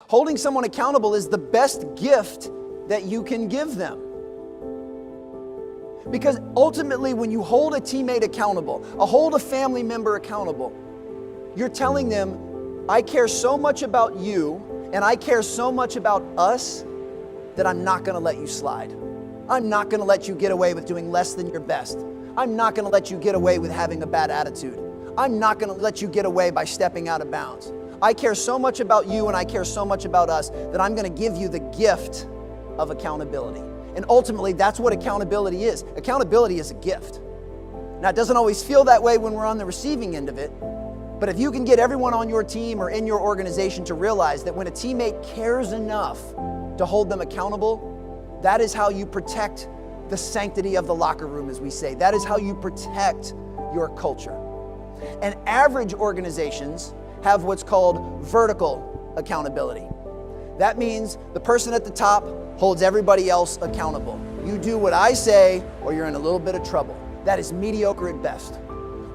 Holding someone accountable is the best gift that you can give them. Because ultimately, when you hold a teammate accountable, hold a family member accountable, you're telling them, I care so much about you and I care so much about us that I'm not going to let you slide. I'm not going to let you get away with doing less than your best. I'm not going to let you get away with having a bad attitude. I'm not going to let you get away by stepping out of bounds. I care so much about you and I care so much about us that I'm going to give you the gift of accountability. And ultimately, that's what accountability is. Accountability is a gift. Now, it doesn't always feel that way when we're on the receiving end of it, but if you can get everyone on your team or in your organization to realize that when a teammate cares enough to hold them accountable, that is how you protect the sanctity of the locker room, as we say. That is how you protect your culture. And average organizations have what's called vertical accountability. That means the person at the top holds everybody else accountable. You do what I say or you're in a little bit of trouble. That is mediocre at best.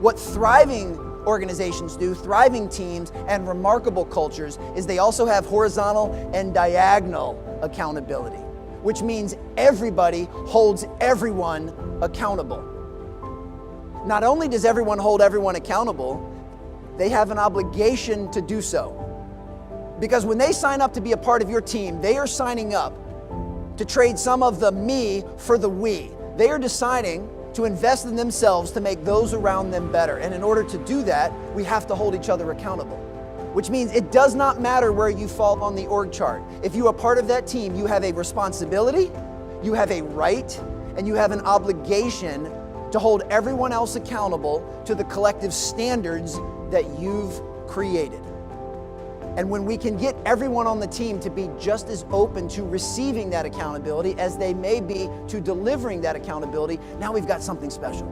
What thriving organizations do, thriving teams and remarkable cultures, is they also have horizontal and diagonal accountability, which means everybody holds everyone accountable. Not only does everyone hold everyone accountable, they have an obligation to do so. Because when they sign up to be a part of your team, they are signing up to trade some of the me for the we. They are deciding to invest in themselves to make those around them better. And in order to do that, we have to hold each other accountable. Which means it does not matter where you fall on the org chart. If you are part of that team, you have a responsibility, you have a right, and you have an obligation to hold everyone else accountable to the collective standards that you've created. And when we can get everyone on the team to be just as open to receiving that accountability as they may be to delivering that accountability, now we've got something special.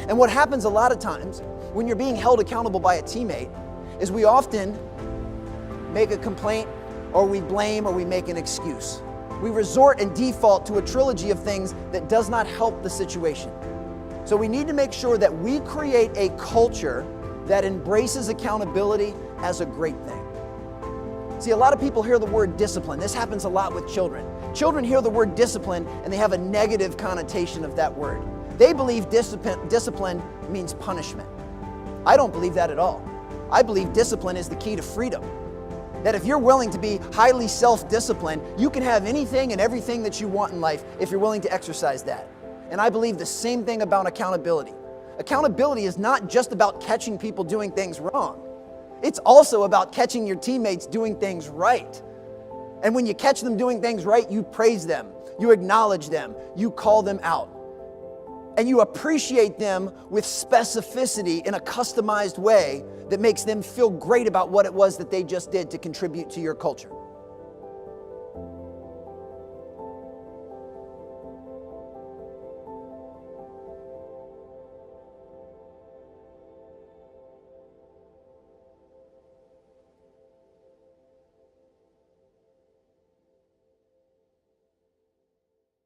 And what happens a lot of times when you're being held accountable by a teammate is we often make a complaint or we blame or we make an excuse. We resort and default to a trilogy of things that does not help the situation. So we need to make sure that we create a culture that embraces accountability as a great thing. See, a lot of people hear the word discipline. This happens a lot with children. Children hear the word discipline and they have a negative connotation of that word. They believe discipline means punishment. I don't believe that at all. I believe discipline is the key to freedom. That if you're willing to be highly self-disciplined, you can have anything and everything that you want in life if you're willing to exercise that. And I believe the same thing about accountability. Accountability is not just about catching people doing things wrong. It's also about catching your teammates doing things right. And when you catch them doing things right, you praise them, you acknowledge them, you call them out. And you appreciate them with specificity in a customized way that makes them feel great about what it was that they just did to contribute to your culture.